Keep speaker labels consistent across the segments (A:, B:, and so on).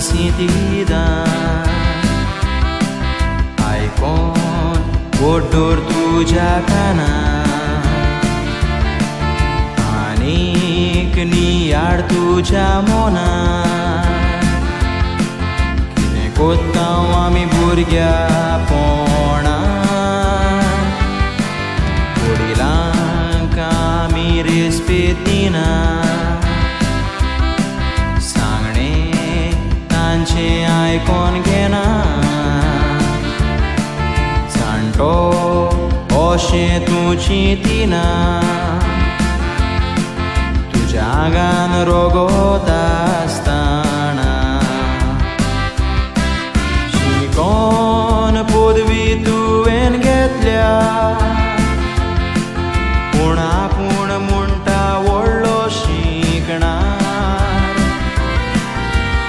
A: सितीदान आयकोन ओड्डोर तुझ्या कानात आनीक नियाड तुझ्या मोनात कितें कोत्तांव आमी भुरग्यापणांत वडिलांक आमी रेस्पेद दिना तांचें आयकोन घेना जाणटो अशें तूं चिंतिना तुज्या आंगान रगत आसतना शिकोन पदवी तुवें घेतल्या पूण आपूण म्हणटा व्हडलो शिकणार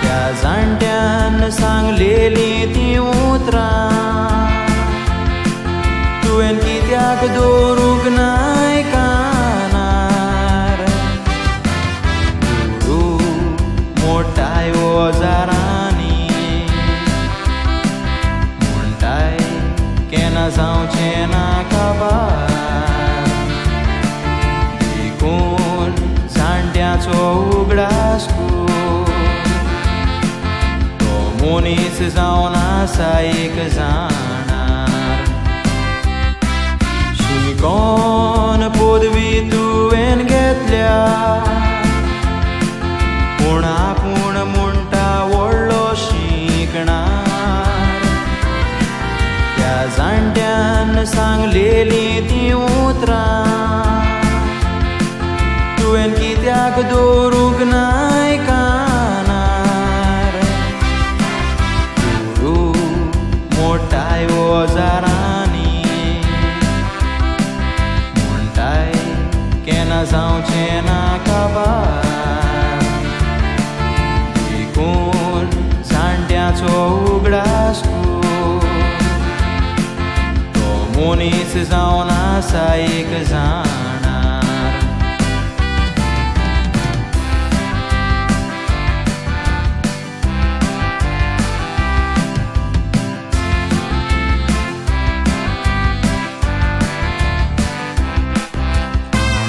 A: त्या जाणट्यान सांगलेली ती उतरां तुवें कित्याक दवरूंक नाय कानार गुरू मोठाय ओजारांनी म्हणटाय केन्ना जावचें ना काबार देखून जाणट्याचो उगडास मनीस जावन आसा एक जाणार शिकोन पदवी तुवें घेतल्या पूण आपूण म्हणटा व्हडलो शिकणार त्या जाणट्यान सांगलेली ती उतरां तुवें कित्याक दवरूंक नाय मोठाय ओजारांनी म्हणटाय केन्ना जावचें ना काबार देखून जाणट्याचो उगडास तो मनीस जावन आसा एक जाणार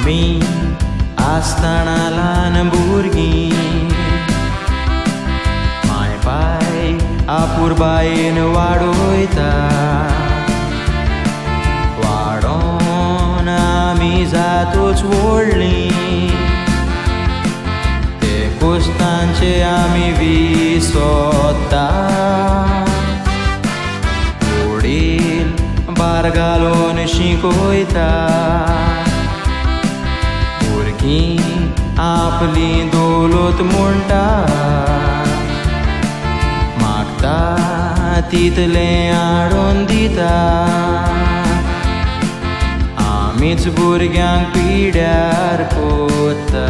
A: मी आसतना ल्हान भुरगीं माय पाय आपुरबायेन वाडोयता वाडोन आमी जातोच व्हडलीं ते कुस्तांचे आमी विसोत्ता वडील बार घालून शिकोयता आपली दौलत म्हणटा मागता तितलें हाडून दिता आमीच भुरग्यांक पिड्यार कोत्ता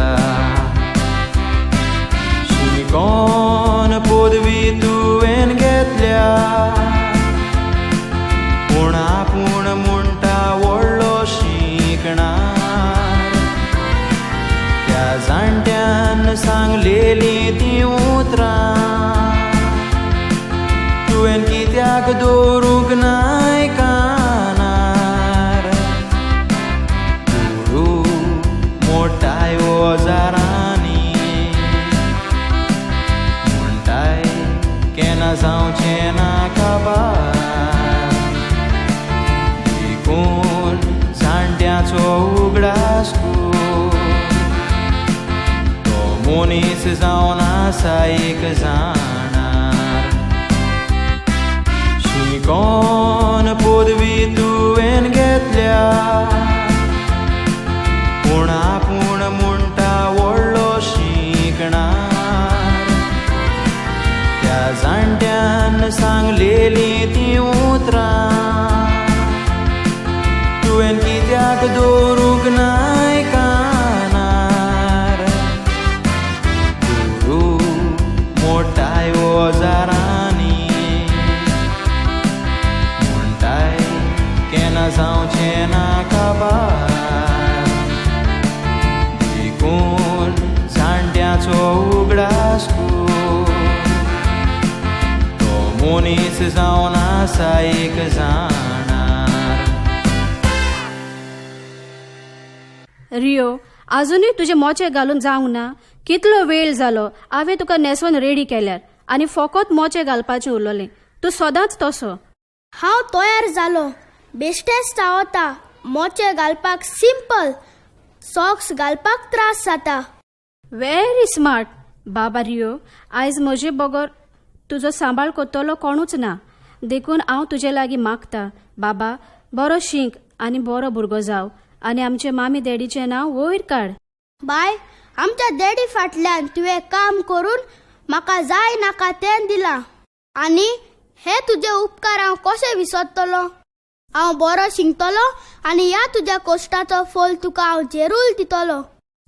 A: शिकोन पदवी तुवें घेतल्या पूण आपूण म्हणटा व्हडलो शिकणार जाणट्यान सांगलेली ती उतरां तुवें कित्याक दवरूंक नाय कानार गुरू मोठाय ओजारांनी म्हणटाय केन्ना जावचें ना काबार देखून जाणट्याचो उगडास मनीस जावन आसा एक जाणार शिकोन पदवी तुवें घेतल्या पूण आपूण म्हणटा व्हडलो शिकणार त्या जाणट्यान सांगलेली ती उतरां तुवें कित्याक दवरूंक नाय मोठाय ओजारांनी म्हणटाय केन्ना जावचें ना काबार देखून जाणट्याचो उगडास मनीस जावन आसा एक जाणार.
B: रियो, अजूनही तुझे मोचे घालून जावंक ना. कितलो वेळ जालो हांवें तुका न्हेसोवन रेडी केल्यार आनी फकत मोचे घालपाचें उरलोलें. तूं सदांच तसो.
C: हांव तयार जालो. बेश्टेच तावता. मोचे घालपाक सिंपल, सॉक्स घालपाक त्रास जाता.
B: Very smart. बाबा रियो, आयज म्हजे बगर तुजो सांबाळ करतलो कोणूच ना. देखून हांव तुजे लागीं मागता, बाबा, बरो शिंक आनी बरो भुरगो जाव आनी आमचे मामी डॅडीचें नांव वयर काड.
C: बाय, आमच्या डॅडी फाटल्यान तुवें काम करून म्हाका जाय नाका तें दिलां. आनी हे तुजे उपकार हांव कशें विसरतलो. हांव बरो शिंकतलो आनी ह्या तुज्या कश्टाचो फळ तुका हांव जरूर दितलो.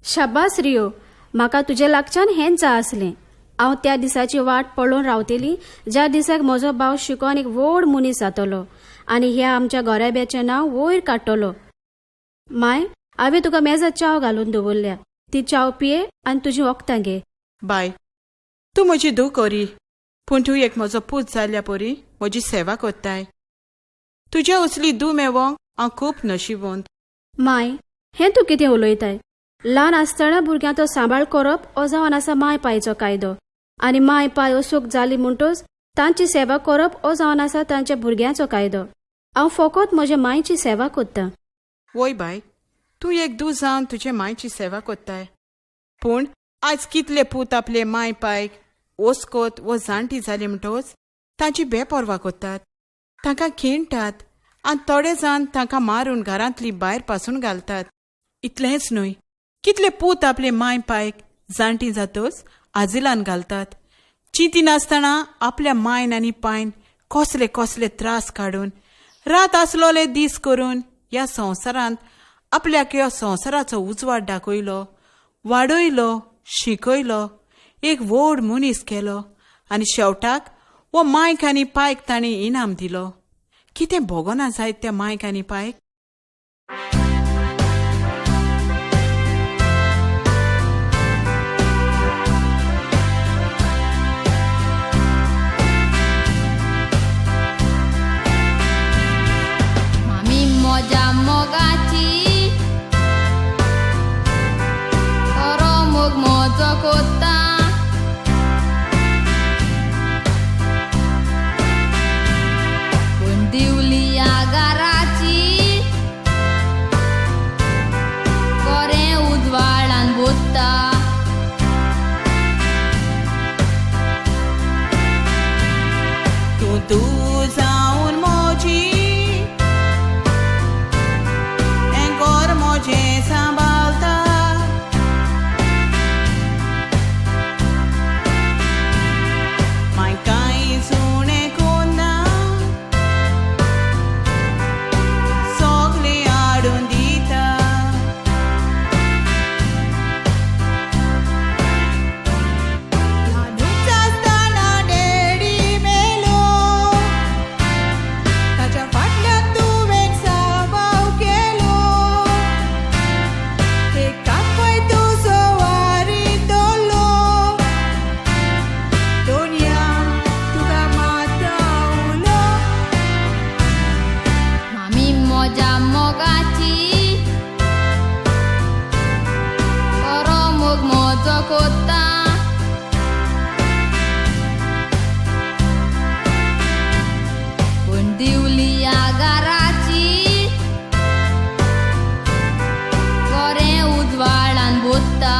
B: शाबास रियो, म्हाका तुजे लागच्यान हेंच जाय आसलें. हांव त्या दिसाची वाट पळोवन रावतली ज्या दिसाक म्हजो भाव शिकोन एक व्हड मनीस जातलो आनी ह्या आमच्या गोऱ्याब्याचें नांव वयर काडटलो. माय, हांवें तुका मेजात च्या घालून दवरल्या. ती च्या पिये आनी तुजी वखदां घे.
D: बाय, तूं म्हजी दूख करी, पूण तूं एक म्हजो पूत जाल्ल्या परी म्हजी सेवा कोत्ताय. तुजे असली दूख मेळोवंक हांव खूब नशिबवंत.
B: माय, हें तूं कितें उलयताय? ल्हान आसतना भुरग्यांचो सांबाळ करप हो जावन आसा माय पायचो कायदो आनी माय पाय असूक जाली म्हणटच तांची सेवा करप हो जावन आसा तांच्या भुरग्यांचो कायदो. हांव फकत म्हजे मायची सेवा कोत्तां.
D: वय बाय, तूं एक दूख जावन तुजे मायची सेवा कोत्ताय. पूण आज कितले पूत आपले माय पायक ओस्कोत वो जाणटी जाली म्हणटच तांची बेपरवा कोत्तात, तांकां खिणटात आनी थोडे जाण तांकां मारून घरांतली भायर पासून घालतात. इतलेंच न्हय, कितले पूत आपले माय पायक जाणटी जातच आजिलान घालतात. चिंती नासतना आपल्या मायन आनी पायन कसले कसले त्रास काडून रात आसलोले दीस करून ह्या संवसारांत आपल्याक ह्या संवसाराचो उजवाड दाखयलो, वाडयलो, शिकयलो, एक व्हड मनीस केलो आनी शेवटाक वो मायक आनी पायक ताणें इनाम दिलो. कितें भोगोना जायत त्या मायक आनी पायक.
E: मोजा मोगाची बरो मोग मोजो कोत्ता. पूण दिवली ह्या घराची बरें उजवाडान बोत्ता.
D: तूं जावन मोजी मोजे सांबाळता. माय कांय सुणे कोन्ना सगळे हाडून दिता. ल्हानूच आसतना डॅडी मेलो, ताच्या फाटल्यान तुवें सांबाळ केलो.
E: मोजा मोगाची बरो मोग मोजो कोत्ता. पूण दिवली ह्या घराची बरें उजवाडान बोत्ता.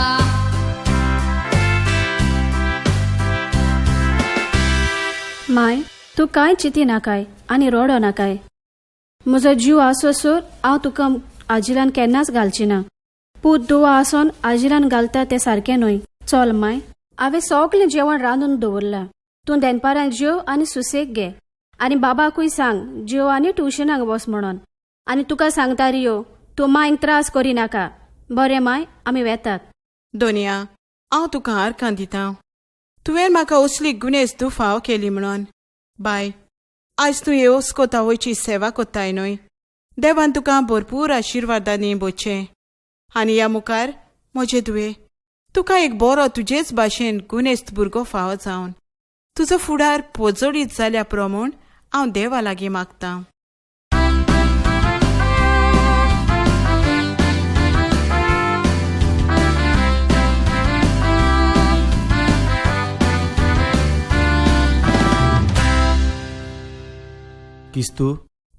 B: माय, तूं कांय चिंती नाकाय आनी रडो नाकाय. म्हजो जीव आसोसोर हांव तुका आजिलान केन्नाच घालची ना. पूत दुवा आसोन आजिलान घालता तें सारकें न्हय. चल माय, हांवें सगलें जेवण रांदून दवरलां. तूं दनपारां जेव आनी सुसेग घे आनी बाबाकूय सांग जेव आनी ट्युशनाक वच म्हणून. आनी तुका सांगता रियो, तूं मांयक त्रास करी नाका. बरें माय, आमी वेतात.
D: दोनिया, हांव तुका आर्कां दितां. तुवें म्हाका असली गुनेस दुफाव केली म्हणून. बाय, आज तूं येवस कोता वयची सेवा कोत्ताय न्हय. देवान तुका भरपूर आशिर्वादांनी बोचे आनी ह्या मुखार म्हजे तुवें तुका एक बरो तुजेच भाशेन गुनेस्त भुरगो फावो जावन तुजो फुडार पोजोडीत जाल्या प्रमाण हांव देवा लागीं मागतां.
F: किस्तू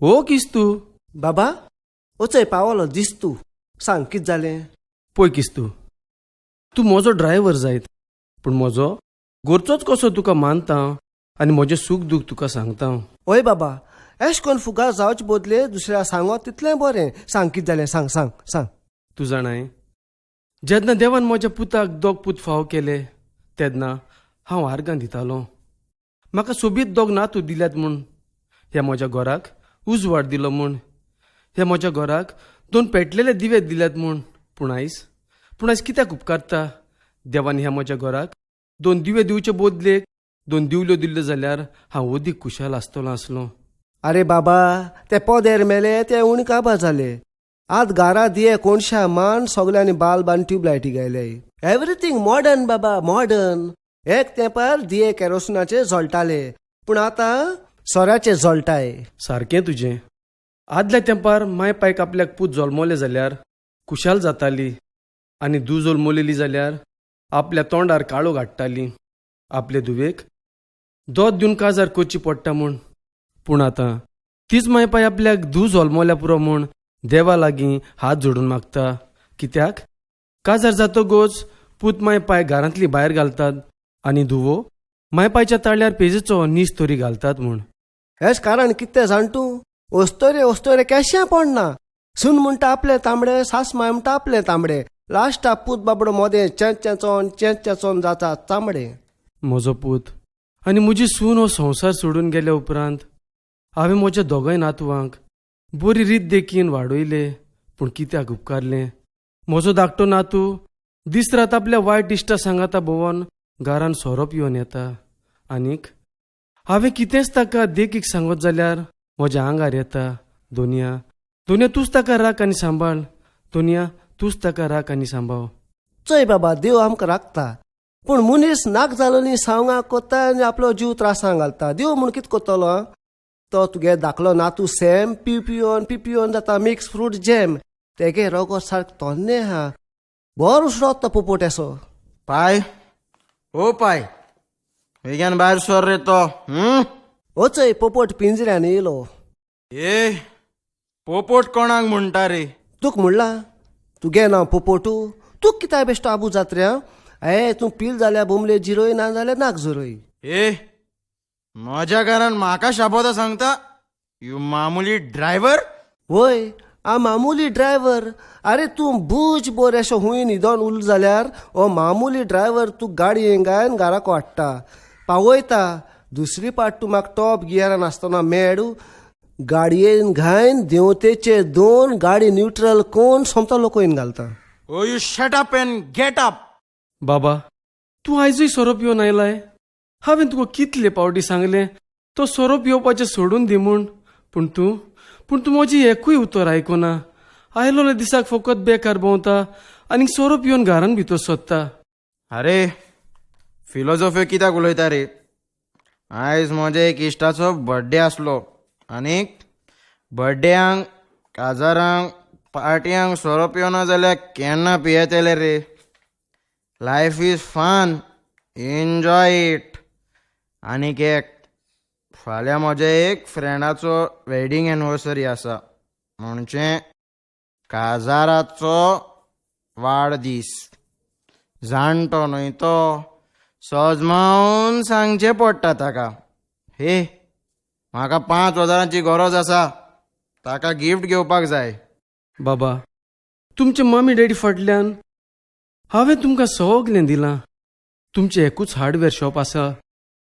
F: ओ किस्तू
G: बाबा वचय पावलो दिसतू सांग कित जालें.
F: पळय किस्तू, तूं म्हजो ड्रायव्हर जायत, पूण म्हजो घरचोच कसो तुका मानता आनी म्हजें सूख दूख तुका सांगता.
G: ओय बाबा, एश कोन्न फुगार जावचे बदले दुसऱ्या सांगोत तितलें बरें. सांग कित जालें, सांग सांग सांग.
F: तूं जाणाय, जेन्ना देवान म्हज्या पुताक 2 पूत फाव केले तेन्ना हांव आर्गां दितालों. म्हाका सोबीत 2 नातू दिल्यात म्हूण, ह्या म्हज्या घराक उजवाड दिलो म्हूण, ह्या म्हज्या घराक 2 पेटलेले दिवे दिल्यात म्हूण. पूण आयज कित्याक उपकारता देवान ह्या म्हज्या घराक 2 दिवे दिवचे बदलेक 2 दिवल्यो दिल्ल्यो जाल्यार हांव अदीक खुशाल आसतलो आसलों.
G: अरे बाबा, ते पोदेर मेले ते उणी काबार जाले. आत घरा दिये कोणशा मान सगल्यांनी बाल्ब आनी ट्यूबलायटी घायले. एवरीथींग मॉडर्न बाबा, मॉडर्न. एक तेंपार दिये केरोसिनाचे जळटाले, पूण आतां सोऱ्याचे जळटाय.
F: सारकें तुजें. आदल्या तेंपार माय पायक आपल्याक पूत जल्मले जाल्यार खुशाल जाताली, आनी धूव जल्मलेली जाल्यार आपल्या तोंडार काळो घाडटाली आपले धुवेक दोत दिवन काजार करची पडटा म्हूण. पूण आतां तीच मायपाय आपल्याक धूव जल्मल्या पुरो म्हूण देवा लागीं हात जोडून मागता. कित्याक काजार जातकच पूत मायपाय घरांतली भायर घालतात आनी धुवो मायपायच्या ताळ्यार पेजेचो नीस तरी घालतात म्हूण.
G: हेच कारण कितें जाण तूं? ओस्तोरे केश्या पडना. सून म्हणटा आपले तांबडे, सास माय म्हणटा आपले तांबडे. लास्टा पूत बाबडो मोदें चेंचोन जाता तांबडे.
F: म्हजो पूत आनी म्हजी सून हो संवसार सोडून गेल्या उपरांत हांवें म्हज्या दोगांय नातवांक बरी रीत देखीन वाडयले. पूण कित्याक उपकारलें? म्हजो धाकटो नातू दीस रात आपल्या वायट इश्टा सांगाता भोंवन घरान सोरोप येवन येता. आनीक हांवें कितेंच ताका देखीक सांगत जाल्यार म्हज्या आंगार येता. दोनिया तूंच ताका राख आनी सांबाळ. दोनिया तूंच ताका राख आनी सांबाळ.
G: चोय बाबा, देव आमकां राखता, पूण मनीस नाक जालो न्ही सांगां कोत्ता आनी आपलो जीव त्रासां घालता. देव म्हूण कितें कोत्तलो? तो तुगे धाकलो नातू सॅम पिपियोन जाता मिक्स फ्रूट जॅम. तेगे रगत सारको तोन्ने हा. बरो उसरोत तो पोपोट असो.
A: पाय ओ पाय, वेग्यान भायर सर रे तो.
G: वचय पोपोट पिंजऱ्यान येयलो.
A: ए पोपोट कोणाक म्हणटा रे?
G: तूक म्हणला तुगे नांव पोपोटू? तूक कित्याक बेश्टो आबू जात्र्या? तूं पील जाल्यार बोमले जिरोय ना जाल्यार नाक जोरोय.
A: ए म्हज्या घरान म्हाका शाबोदा सांगता? यू मामुली ड्रायव्हर?
G: वय, आ मामुली ड्रायव्हर. अरे तूं बुज बोर अशें हुंय न्हिदोन उरलो जाल्यार हो मामुली ड्रायव्हर तूं गाडयेन घायन घराक वाडटा, पावयता. दुसरी पाट तूं म्हाका टॉप गियरान आसतना मेळू. गाडयेन घायन देंवतेचे 2 गाडी न्यूट्रल कोण सोमतो लोकोयन घालता.
A: Oh you shut up and get up.
F: बाबा, तूं आयजूय सोरोप येवन आयलाय. हांवें तुका कितले पावटी सांगलें तो सोरोप येवपाचें सोडून दी म्हूण. पूण तूं म्हजी एकूय उतर आयकुना. आयलोल्या दिसाक फकत बेकार भोंवता आनी सोरोप येवन घरान भितर सोदता.
A: अरे फिलॉसॉफी कित्याक उलयता रे? आयज म्हज्या एक इश्टाचो बर्थडे आसलो, आनीक बर्थडेयांक काजारांक पार्टयांक सोरोप येवना जाल्यार केन्ना पियेतले रे? Life is fun, enjoy it. आनीक एक फाल्यां म्हज्या एक फ्रेंडाचो वेडिंग एनिवर्सरी आसा, म्हणजे काजाराचो वाडदीस. जाणटो न्हय तो, सजमावन सांगचें पडटा ताका, हे म्हाका 5,000ची गरज आसा, ताका गिफ्ट घेवपाक जाय.
F: बाबा, तुमचे मम्मी डॅडी फाटल्यान हांवें तुमकां सगलें दिलां. तुमचें एकूच हार्डवेअर शॉप आसा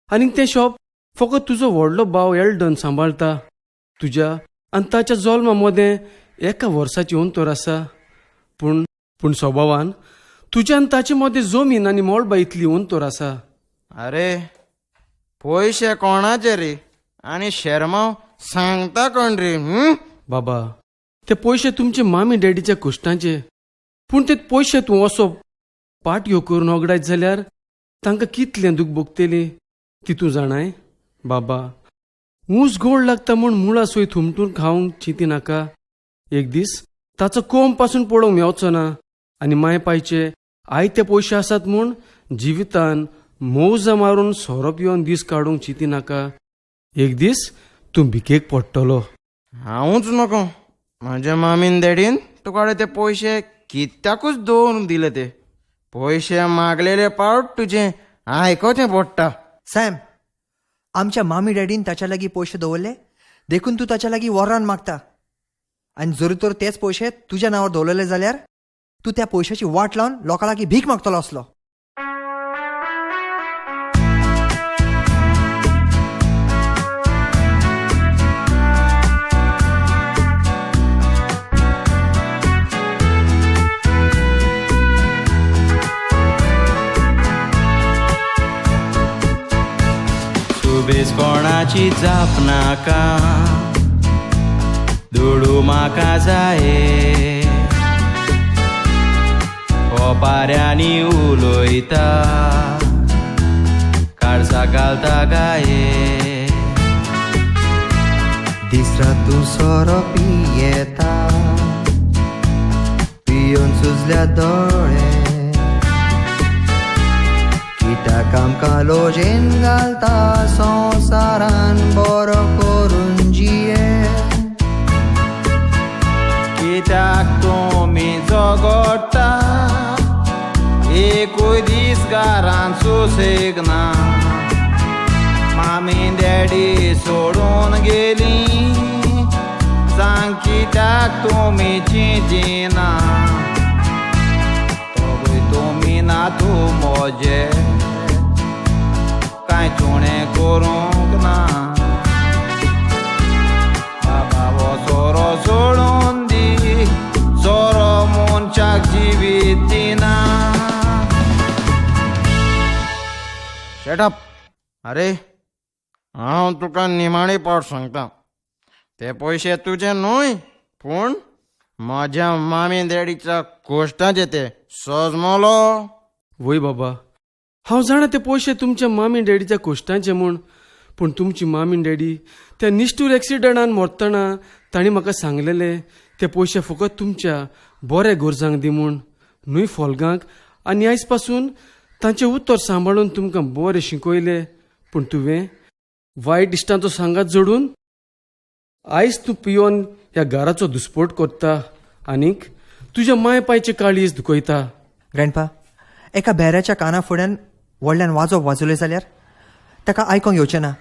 F: आनी तें शॉप फकत तुजो व्हडलो भाव एल्डन सांबाळटा. तुज्या आनी ताच्या जल्मा मदें 1 वर्साची अंतर आसा. पूण स्वभावान तुज्या आनी ताचे मदें जमीन आनी मोळबा इतली अंतर आसा.
A: अरे पयशे कोणाचे रे आनी शर्माव सांगता कोण रे?
F: बाबा, ते पयशे तुमचे मामी डॅडीच्या कश्टांचे. पूण ते पयशे तूं असो पाटयो करून ओगडायत जाल्यार तांकां कितलें दूख भोगतली. ती तूं जाणाय बाबा ऊस गोड लागता म्हूण मुळा सोय थुमटून खावंक चिंती नाका. एक दीस ताचो कोंब पासून पडोवंक मेवचो ना आनी माय पायचे आयते पयशे आसात म्हूण जिवितान मौज मारून सोरो पिवन दीस काडूंक चिंती नाका. एक दीस तूं भिकेक पडटलो.
A: हांवूच नको. म्हज्या मामीन डॅडीन तुका ते पयशे कित्याकूच दवरून दिले ते पयशे मागलेले पावट तुजें आयकोचें पडटा.
H: सॅम, आमच्या मामी डॅडीन ताच्या लागीं पयशे दवरले देखून तूं ताच्या लागीं वरान मागता. आनी जर तर तेच पयशे तुज्या नांवार दवरलेले जाल्यार तूं त्या पयशाची वाट लावन लोकां लागीं भीक मागतलो असलो.
I: बेस कोणाची जाप नाका दुडू म्हाका जाये ओपाऱ्यांनी उलोयता काळसा घालता गाये
H: दिसरा तूं सोरो पियेता पियोन सुजल्या दोळे कित्याक आमकां लोजेन घालता संवसारान बरो करून जिये.
I: कित्याक तुमी जगोडटा एकूय दीस घरान सुसेग ना. मामी डॅडी सोडून गेली सांग कित्याक तुमी चिंतिना. तुमी ना तूं मोजे कांय चुणें करूंक ना. बाबा हो सोरो सोडून दी सोरो मनशाक जिवीत दिना.
A: शटअप. अरे हांव तुका निमाणी पावट सांगता ते पयशे तुजे न्हूय पूण म्हज्या मामी डॅडीच्या कोश्टाचे ते सजमलो.
F: वय बाबा हांव जाणा ते पयशे तुमच्या मामी डॅडीच्या कोश्टांचे म्हूण पूण तुमची मामी डॅडी त्या निश्ठूर एक्सिडंटान मरतना तांणी म्हाका सांगलेले ते पयशे फकत तुमच्या बऱ्या गरजांक दी म्हूण न्हय फोलगांक. आनी आयज पासून तांचें उत्तर सांबाळून तुमकां बरें शिकयलें. पूण तुवें वायट इश्टांचो सांगात जोडून आयज तूं पियोन ह्या घराचो दुस्पोट करता आनीक तुज्या माय पायचे काळीज दुखयता.
H: ग्रँडपा, एका बेऱ्याच्या काना फुड्यान व्हडल्यान वाजोप वाजयलें जाल्यार ताका आयकोंक येवचें ना.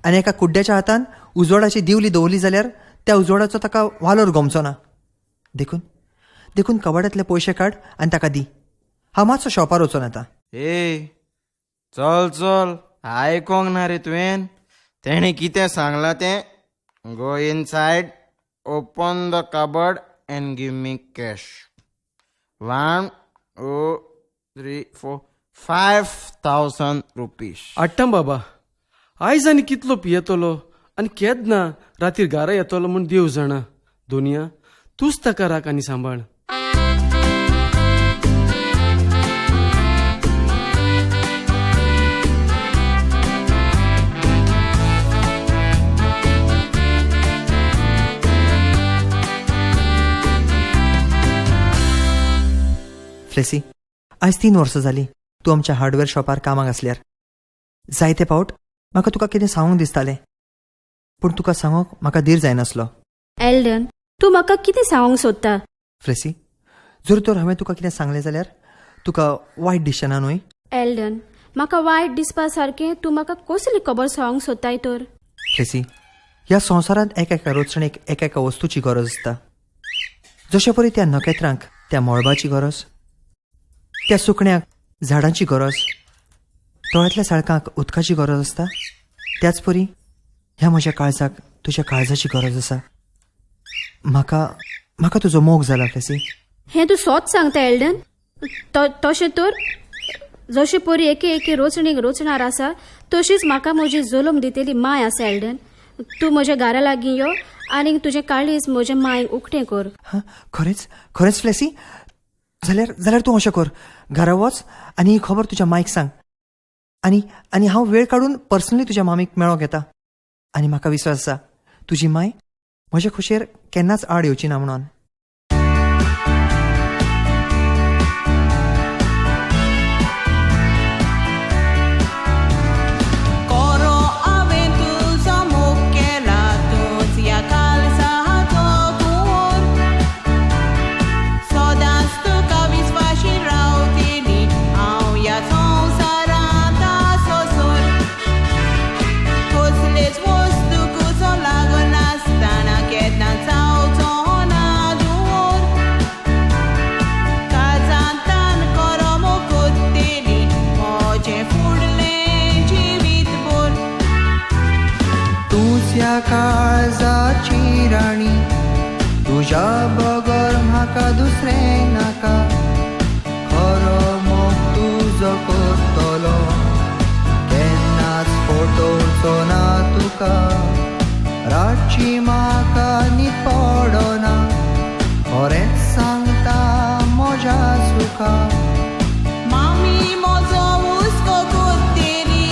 H: आनी एका कुड्ड्याच्या हातान उजवाडाची दिवली दवरली जाल्यार त्या उजवाडाचो ताका वालोर गमचो ना. देखून देखून कबाडांतले पयशे काड आनी ताका दी. हांव मातसो शॉपार वचून येता.
A: चल चल आयकोंक ना रे तुवें. तेणी कितें सांगलां तें go inside open the cupboard and give me cash. 1 2 3 4 5,000 rupees.
F: आट्टा बाबा आयज आनी कितलो पियेतलो आनी केदना रातीर घरा येतलो म्हूण देव जाणा. दोनिया तूंच ताका राख आनी सांबाळ.
H: फ्लेसी, आयज 3 वर्सां जालीं तूं आमच्या हार्डवेअर शॉपार कामाक आसल्यार जायते फावट म्हाका तुका कितें सांगूंक दिसतालें पूण तुका सांगूंक म्हाका धीर जायनासलो.
B: एल्डन तूं म्हाका कितें सांगूंक सोदता?
H: फ्लेसी, जर तर हांवें तुका कितें सांगलें जाल्यार तुका वायट दिसचें ना न्हय?
B: एल्डन म्हाका वायट दिसपा सारकें तूं म्हाका कसली खबर सांगूंक सोदताय तर?
H: फ्लेसी, ह्या संवसारांत एका रोचणेक एका वस्तूची गरज आसता. जशे परी त्या नखेत्रांक त्या मळबाची गरज, त्या सुकण्याक झाडांची गरज, दोळ्यांतल्या साळकांक उदकाची गरज आसता, त्याच परी ह्या म्हज्या काळजाक तुज्या काळजाची गरज आसा. म्हाका तुजो मोग जाला फ्लेसी.
B: हें तूं सोच सांगता एल्डन. तशें तर जशे परी एके रोचणीक रोचणार आसा तशीच म्हाका म्हजी जल्म दितेली माय आसा एल्डन. तूं म्हज्या घरा लागीं यो आनी तुजें काळीज म्हज्या मायक उकतें कर.
H: खरेंच खरेंच फ्लेसी? जाल्यार तूं अशें कर, घरा वच आनी ही खबर तुज्या मायक सांग. आनी आनी हांव वेळ काडून पर्सनली तुज्या मामीक मेळोंक येता आनी म्हाका विश्वास आसा तुजी माय म्हजे खोशयेर केन्नाच आड येवची ना म्हणून. तुझ्या काळजाची राणी तुझ्या बगर म्हाका दुसरें नाका खरो मोग तुजो करतलो केन्नाच फोटोचो ना तुका रातची म्हाका न्हीद पडना खरेंच सांगता म्हज्या सुखा.
D: मामी म्हजो हुस्को कोत्तेली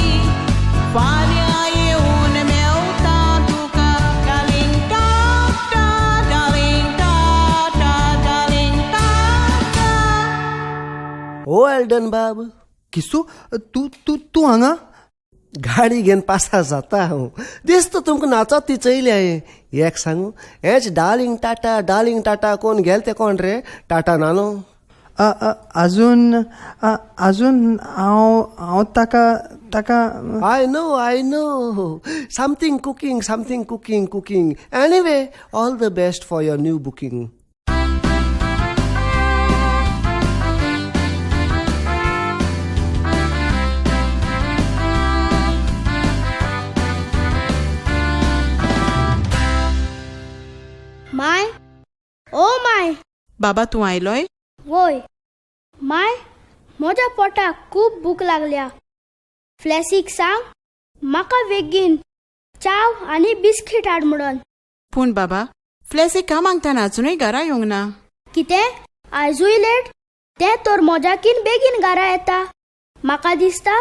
D: फाल्यां येवन मेवता तुका darling tata darling tata darling tata.
G: Oh एल्डन बाब,
H: किसू तू तू तू हांगा
G: गाडी घेवन पासा जाता हांव. दिसता तुमकां नाचत ती चयली हांवें. एक सांगू, हेच डार्लिंग टाटा कोण गेल ते कोण रे? टाटा नानो.
H: अजून अजून हांव ताका ताका
G: I know. Something cooking. Anyway, all the best for your new booking.
C: My, oh my.
D: बाबा तूं आयलोय?
C: वोय माय, म्हज्या पोटाक खूब भूक लागल्या. फ्लॅसीक सांग म्हाका बेगीन चाव आनी बिस्कीट हाड म्हणून.
D: पूण बाबा फ्लॅसीक कामांक ताणें अजुनूय घरा येवंक ना.
C: कितें आयजूय लेट? तें तर मोजाकीन बेगीन घरा येता. म्हाका दिसता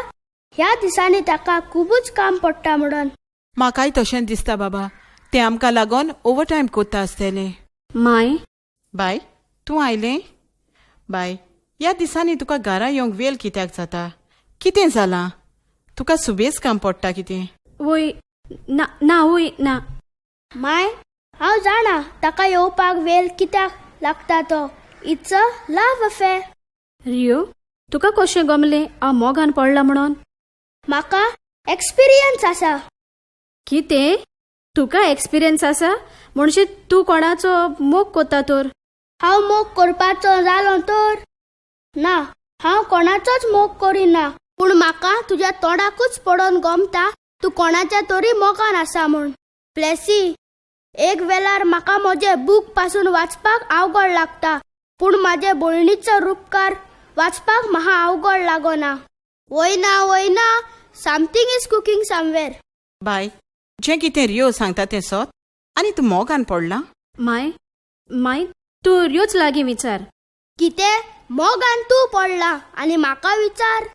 C: ह्या दिसांनी ताका खूबच काम पडटा म्हणून.
D: म्हाकाय तशेंच दिसता बाबा. तें आमकां लागून ओवरटायम कोत्ता आसतलें.
B: माय,
D: बाय तूं आयलें? बाय, ह्या दिसांनी तुका घरा येवंक वेळ कित्याक जाता? कितें जालां? तुका सुबेज काम पडटा कितें?
B: वोय ना वोय ना.
C: माय, हांव जाणा ताका येवपाक वेळ कित्याक लागता तो. It's a love affair.
B: रियो, तुका कशें गमलें हांव मोगान पडला म्हणून?
C: म्हाका एक्सपिरियन्स आसा.
B: कितें? तुका एक्सपिरियन्स आसा म्हणजे तूं कोणाचो मोग कोत्ता तर?
C: हांव मोग करपाचो जालो तर? ना, हांव कोणाचोच मोग करिना. पूण म्हाका तुज्या तोंडाकूच पडोवन गमता तूं कोणाच्या तरी मोगान आसा म्हूण. फ्लॅसी, एक वेळार म्हाका म्हजे बूक पासून वाचपाक अवघड लागता. पूण म्हाजे भयणीचो रूपकार वाचपाक म्हाका अवघड लागना. वयना something is cooking somewhere.
D: Bye, जें कितें रियो सांगता तें सोत आनी तूं मोगान पडलां?
B: माय तूं रियोच लागीं विचार.
C: कितें मोगान तूं पडला आनी म्हाका विचार?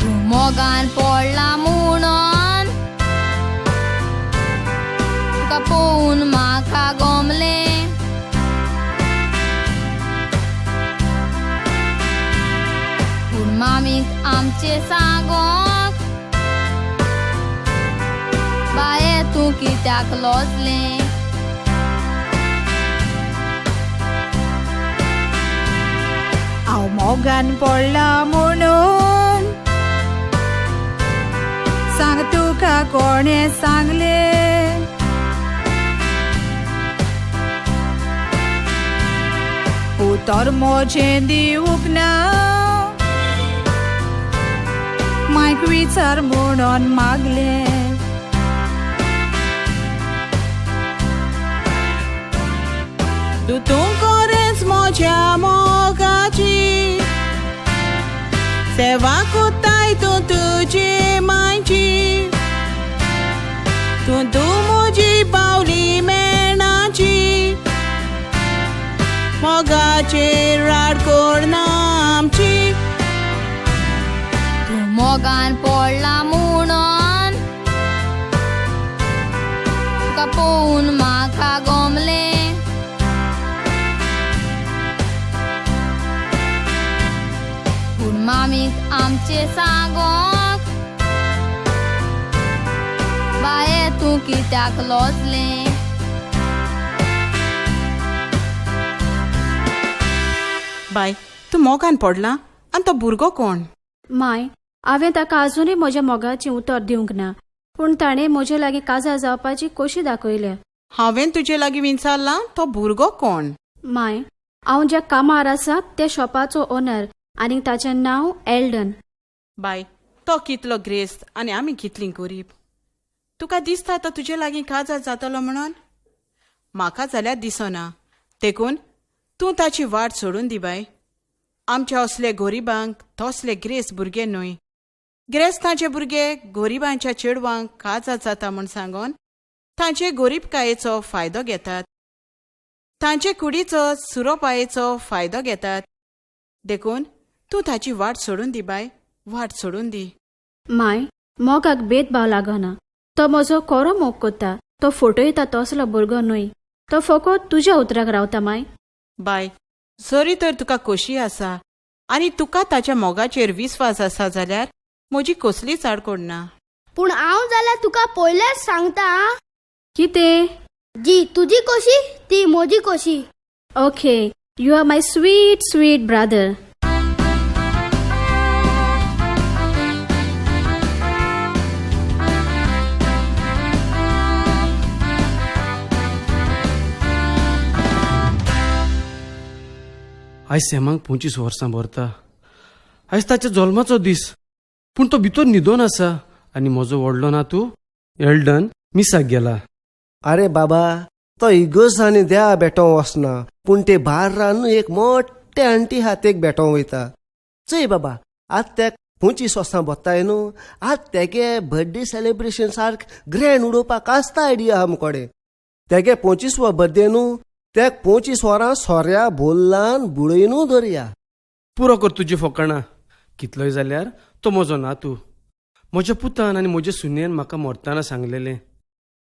E: तूं मोगान पडला म्हणून तुका पळोवन म्हाका गमलें. पूण मामीक आमचे सांगोंक बाये तूं कित्याक लजलें?
D: हांव मोगान पडला म्हणून सांग तुका कोणें सांगलें? उतर म्हजें दिवूंक ना मायक विचार म्हणून मागलें. तूं खरेंच म्हज्या मोगाची सेवा कोत्ताय तूं तुजे मायची. तूं म्हजी बावली मेणाची मोगाचेर राड करना आमची
E: तूं मोगान पडला म्हणून तुका पळोवन म्हाका गमलें पूण मामीक आमचे सांगोंक बाये तूं कित्याक लोचलें
D: बाय तूं मोगान पडला आनी तो भुरगो कोण
B: माय हांवें ताका अजुनूय म्हज्या मोगाचें उतर दिवंक ना पूण ताणें म्हजे लागीं काजार जावपाची कोशी दाखयल्या
D: हांवें तुजे लागीं विचारलां तो भुरगो कोण
B: माय हांव ज्या कामार आसा त्या शॉपाचो ओनर आनी ताचें नांव एल्डन
D: बाय तो कितलो ग्रेस्त आनी आमी कितलीं गरीब तुका दिसता तो तुजे लागीं काजार जातलो म्हणून म्हाका जाल्यार दिसना देखून तूं ताची वाट सोडून दी बाय आमच्या असले गरीबांक तसले ग्रेस्त भुरगे न्हय ग्रेस्तांचे भुरगे गरीबांच्या चेडवांक काजार जाता म्हूण सांगून तांचे गरीबकायेचो फायदो घेतात तांचे कुडीचो सुरोपायेचो फायदो घेतात देखून तूं ताची वाट सोडून दी बाय वाट सोडून दी
B: माय मोगाक भेदभाव लागना तो म्हजो कोरो मोग कोत्ता तो फोटयता तसलो भुरगो न्हय तो फकत तुज्या उतराक रावता माय
D: बाय जरी तर तुका खोशी आसा आनी तुका ताच्या मोगाचेर विस्वास आसा जाल्यार म्हजी कसलीच आडकोड ना
C: पूण हांव जाल्यार तुका पयलेच सांगता आं.
B: कितें
C: जी तुजी कोशी ती म्हजी कोशी
B: okay you are my sweet sweet brother
F: आयज सॅमाक 25 वर्सां भरता आयज ताच्या जल्माचो दीस पूण तो भितर न्हिदोन आसा आनी म्हजो व्हडलो नातू एल्डन मिसाक गेला
G: अरे बाबा तो इगोर्जांनी देवा भेटोवंक वचना पूण ते भायर रावन एक मोठे आंटी हातेक भेटोवंक वयता चय बाबा आज त्या 25 वर्सां भरताय न्हू आज तेगे बर्थडे सेलिब्रेशन सारक ग्रँड उडोवपाक आसता आयडिया आहा मुकोडे तेगे 25वा बर्थडे न्हू त्या 25 वरां सोऱ्या भोल्लान बुडयनू धरया
F: पुरो कर तुजी फकाणां कितलोय जाल्यार तो म्हजो नातू म्हज्या पुतान आनी म्हज्या सुनयेन म्हाका मरतना सांगलेलें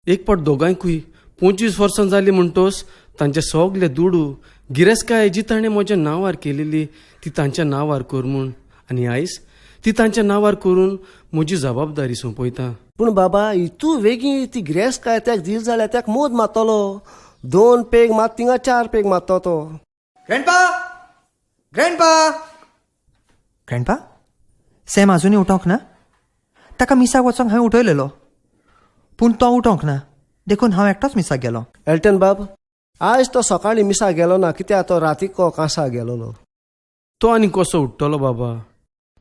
F: एक पाट दोगांयकूय 25 वर्सां जालीं म्हणटोच तांचे सगले दुडू गिरेस्काय जी ताणें म्हज्या नांवार केलेली ती तांच्या नांवार कर म्हूण आनी आयज ती तांच्या नांवार करून म्हजी जबाबदारी सोंपयता
G: पूण बाबा इतू बेगीन ती ग्रेस काय त्याक दिल जाल्यार त्याक मोद मारतलो 2 पेग मात थिंगा 4 पेग मारतो तो
H: ग्रँडपा सॅम अजुनूय उठोंक ना ताका मिसाक वचोंक हांवें उठयलेलो पूण तो उठोंक ना देखून हांव एकटोच मिसाक गेलो
G: एल्टन बाब आज तो सकाळीं मिसा गेलो ना कित्याक तो रातीको कांसा गेलोलो
F: तो आनी कसो उठटलो बाबा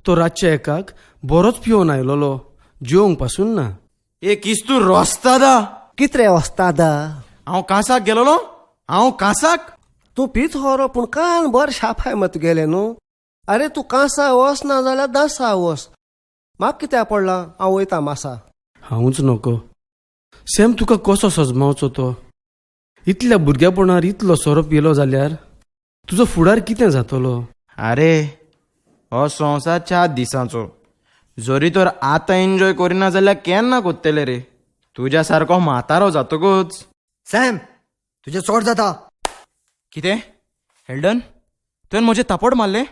F: तो रातच्या एकाक बरोच पिवून आयलोलो जेवंक पासून ना
A: एक किस्तू रोस्तादा
G: कितरे वस्तादा
A: हांव कांसाक गेलोलो हांव कांसाक
G: तूं पीत व्हरो पूण कान बर शापाय मत गेले न्हू अरे तूं कांसा वस ना जाल्यार दासा वस म्हाका कित्याक पडला हांव वयता मासा
F: हांवूच नको सॅम तुका कसो सजमावचो तो इतल्या भुरग्यापणार इतलो सोरो पिलो जाल्यार तुजो फुडार कितें जातलो
A: अरे हो संवसार 4 दिसांचो जरी तर आतां एन्जॉय करिना जाल्यार केन्ना कोत्तले रे तुज्या सारको म्हातारो जातकूच
H: सॅम तुजें चोड जाता
A: कितें हेल्डन तुवें म्हजें तापड मारलें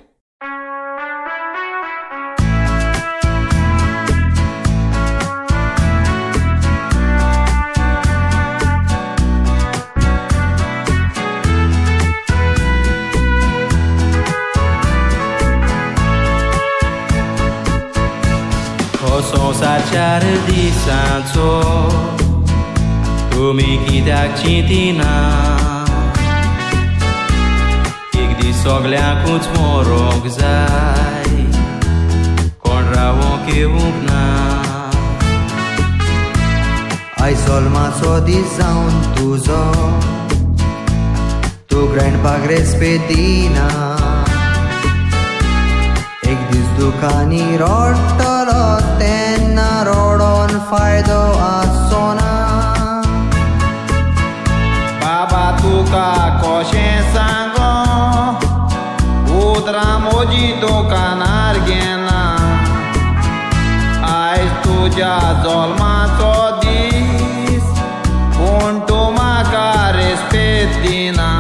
I: हो संवसार 4 दिसांचो तुमी कित्याक चिंतिना एक दीस सगल्यांकूच मरोंक जाय कोण रावोंक येवंक ना
H: आयज जल्माचो दीस जावन तुजो तूं ग्रँडपाक रेस्पेद दिना एक दीस दुखानी रडटलो तेन्ना रडोन फायदो आसचो ना
A: तुका कशें सांगो उतरां म्हजी दुकानार घेना आयज तुज्या जल्माचो दीस पूण तूं म्हाका रेस्पेद दिना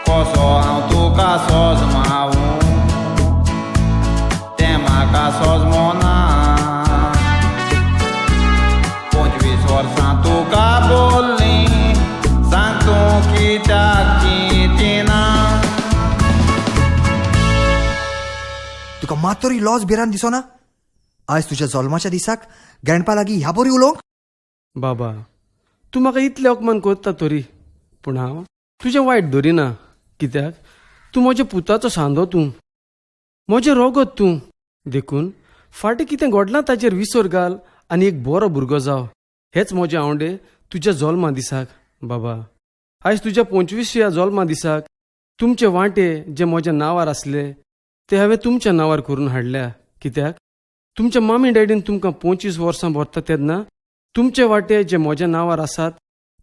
A: कसो हांव तुका सोजमावूं तें म्हाका सोजमोना 25 वर्सां तुका बोल्लीं सांग तूं कित्याक चिंतिना
H: तुका मातोरी लॉस बिरान दिसोना आयज तुज्या जल्माच्या दिसाक ग्रँडपा लागीं ह्या बरी उलोवंक
F: बाबा तूं म्हाका इतले अपमान करता तरी पूण हांव तुजें वायट धरिना कित्याक तूं म्हज्या पुताचो सांदो तूं म्हजें रोगत तूं देखून फाटीं कितें घडलां ताचेर विसर घाल आनी एक बरो भुरगो जाव हेच म्हजें आवडे तुज्या जल्मा दिसाक बाबा आयज तुज्या 25व्या जल्मा दिसाक तुमचे वांटे जे म्हज्या नांवार आसले ते हांवें तुमच्या नांवार करून हाडल्या कित्याक तुमच्या मामी डॅडीन तुमकां 25 वर्सां भरता तेन्ना तुमचे वाटे जे म्हज्या नांवार आसात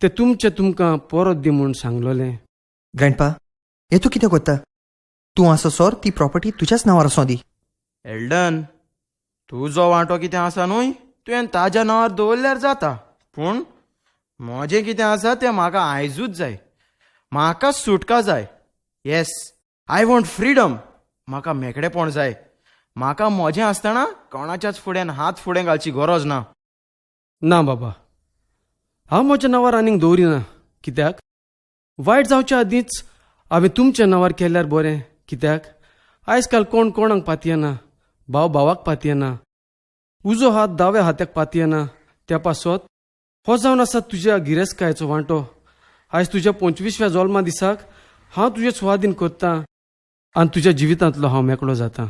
F: ते तुमकां परत दी म्हूण सांगलोलें
H: ग्रँडपा हे तूं कितें करता तूं आसा सोर ती प्रॉपर्टी तुज्याच नांवार असो दी
A: एल्डन तुजो वांटो कितें आसा न्हय तुवें ताज्या नांवार दवरल्यार जाता पूण म्हजें कितें आसा तें म्हाका आयजूच जाय म्हाका सुटका जाय येस आय वॉन्ट फ्रीडम म्हाका मेकळेपण जाय म्हाका म्हजें आसतना कोणाच्याच फुड्यान हात फुडें घालची गरज ना
F: ना बाबा हांव म्हज्या नांवार आनीक दवरिना कित्याक वायट जावच्या आदींच हांवें तुमच्या नांवार केल्यार बरें कित्याक आयज काल कोण कोणाक पातयना भाव भावाक पातयना उजो हात दाव्या हात्याक पातयना त्या पासत हो जावन आसा तुज्या गिरेस्तकायेचो वांटो आयज तुज्या 25व्या जल्मा दिसाक हांव तुजें स्वाधीन करतां आनी तुज्या जिवितांतलो हांव मेकळो जातां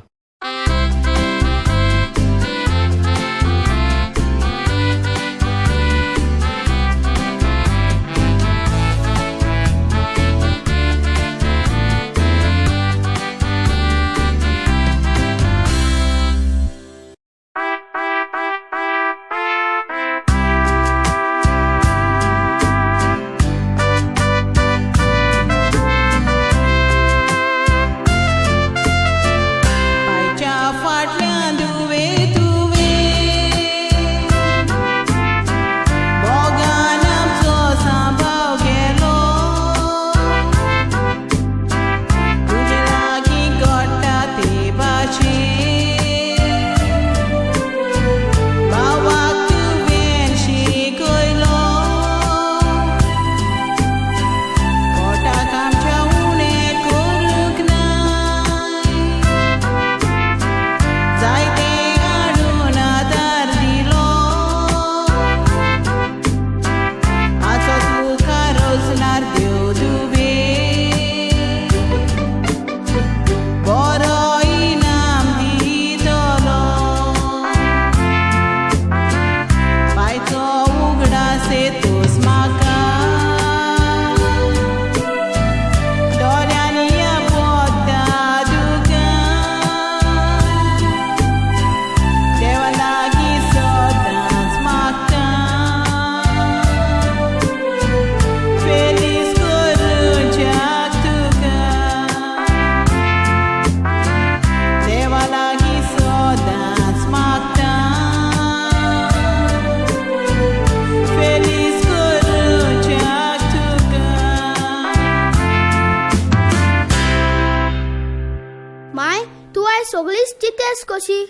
C: सगळीच चितेस कशी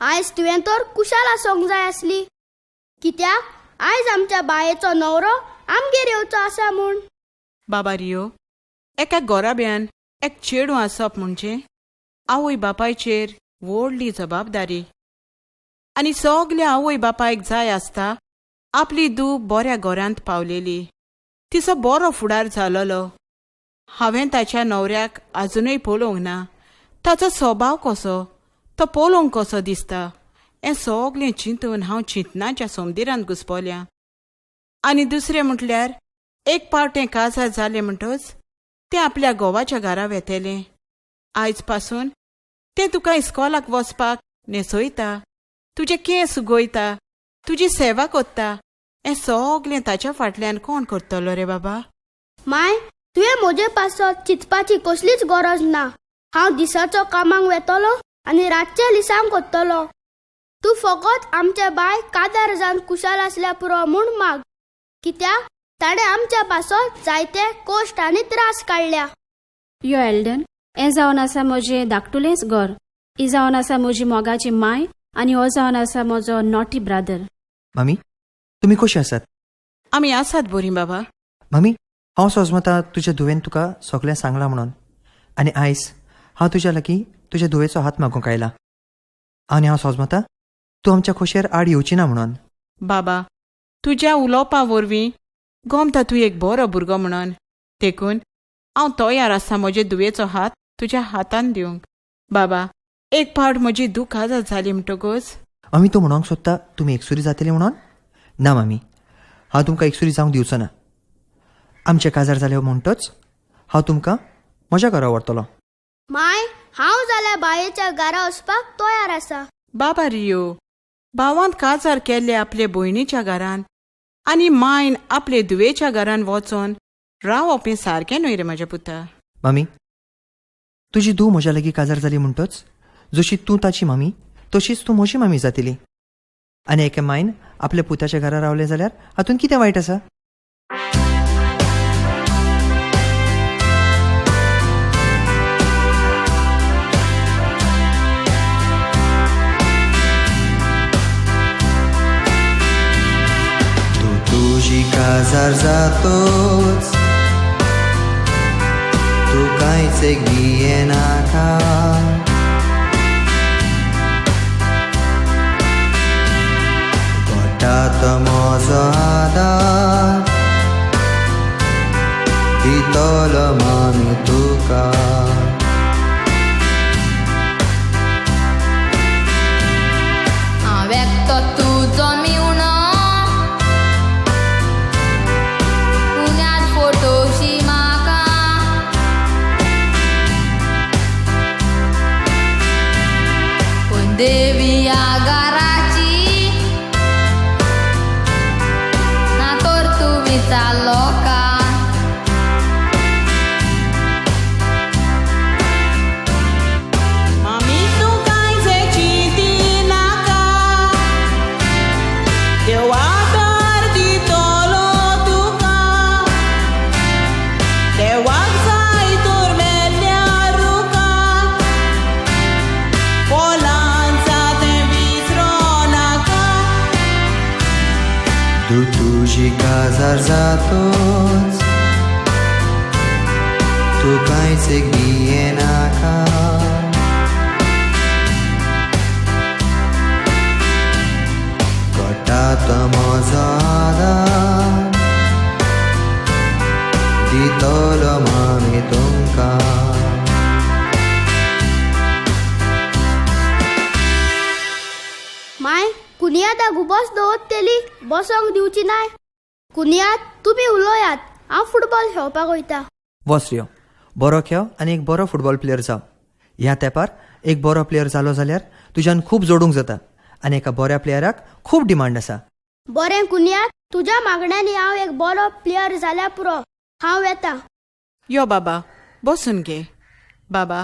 C: आयज तुवें तर कुशाल आसोंक जाय आसली कित्याक आयज आमच्या बायेचो नवरो आमगेर येवचो आसा म्हूण
D: बाबा रियो एका गोराब्यान एक चेडूं आसप म्हणजे आवय बापायचेर व्हडली जबाबदारी आनी सगल्या आवय बापायक जाय आसता आपली धूव बऱ्या घरांत पावलेली तिचो बरो फुडार जालोलो हांवें ताच्या न्हवऱ्याक आजुनूय पळोवंक ना ताचो स्वभाव कसो तो पळोवंक कसो दिसता हें सगलें चिंतून हांव चिंतनाच्या समदिरांत घुस्पल्या आनी दुसरें म्हटल्यार एक पावटें काजार जालें म्हणटच तें आपल्या घोवाच्या घरा वेतेलें आयज पासून तें तुका इस्कॉलाक वचपाक न्हेसयता तुजें केंस सुगोयता तुजी सेवा कोत्ता हें सगलें ताच्या फाटल्यान कोण करतलो रे बाबा
C: माय तुवें म्हजे पासत चिंतपाची कसलीच गरज ना. हांव दिसाचो कामाक वेतलो आनी रातचे लिसांग करतलो. तूं फकत आमच्या बाय कादार जावन कुशाल आसल्या पुरो म्हूण माग. कित्याक ताणें आमच्या पासत जायते कश्ट आनी त्रास काडल्या.
B: यो एल्डन, हें जावन आसा म्हजें धाकटुलेंच घर. ही जावन आसा म्हजी मोगाची माय आनी हो जावन आसा म्हजो नॉटी ब्रादर.
H: मम्मी तुमी कशी आसात?
D: आमी आसात बरी बाबा.
H: मम्मी हांव सोजमता तुज्या धुवेन तुका सगळें सांगलां म्हणून. आनी आयज हांव तुज्या लागीं तुज्या धुवेचो हात मागूंक आयला. आनी हांव सोजमता तूं आमच्या खोशयेर आड येवची ना म्हणून.
D: बाबा तुज्या उलोवपा वरवीं गोमता तूं एक बरो भुरगो म्हणून. देखून हांव तयार आसा म्हजे दुवेचो हात तुज्या हातान दिवंक. बाबा एक फावट म्हजी दुखां जाली म्हणटकूच.
H: मम्मी तूं म्हणूंक सोदता तुमी एकसुरी जातली म्हणून? ना मम्मी, हांव तुमकां एकसुरी जावंक दिवचो ना. आमचे काजार जाले म्हणटच हांव तुमकां म्हज्या घरा व्हरतलो.
C: माय हांव जाल्यार बायेच्या घरा वचपाक तयार आसा.
D: बाबा रियो, भावांत काजार केल्ले आपले भयणीच्या घरान आनी मायन आपले दुवेच्या घरान वचोन रावप हें सारकें न्हय रे म्हज्या पुता.
H: मम्मी तुजी धूव म्हज्या लागीं काजार जाली म्हणटच जशी तूं ताची मम्मी तशीच तूं म्हजी मम्मी जातली. आनी एके मायन आपल्या पुताच्या घरा रावलें जाल्यार हातून कितें वायट आसा?
I: तुझी काजार जातोच तू कांयच एक भियेनाका. गोठात म्हजो आदार दितलो मामी तुका.
E: हांव एकतो तुजो मिवणो पुण्यात फोटोशी म्हाका. पूण देवी आगाराची ना तर तूं विचारलो का.
D: मामी तूं कांयच चिंती नाका. देव आदार दितलो तुका. देवाक जाय तर मेल्ल्या रुका. पोलांचा तें विसरो नाका.
I: तू तुझी काजार जातोच तू कांयच एक भियेनाका. गोठात म्हजो आदार दितलो मामी तुमका.
C: माय कुनियात गुबस दवरतली बसोंक दिवची नाय. कुनियात तुमी उलोयात, हांव फुटबॉल खेळपाक वयता.
H: वच रियो, बरो खेळ आनी एक बरो फुटबॉल प्लेयर जाव. ह्या तेंपार एक बरो प्लेयर जालो जाल्यार तुज्यान खूब जोडूंक जाता आनी एका बऱ्या प्लेयराक खूब डिमांड आसा.
C: बरें कुनियात, तुज्या मागण्यांनी हांव एक बरो प्लेयर जाल्या पुरो. हांव येता.
D: यो बाबा बसून घे. बाबा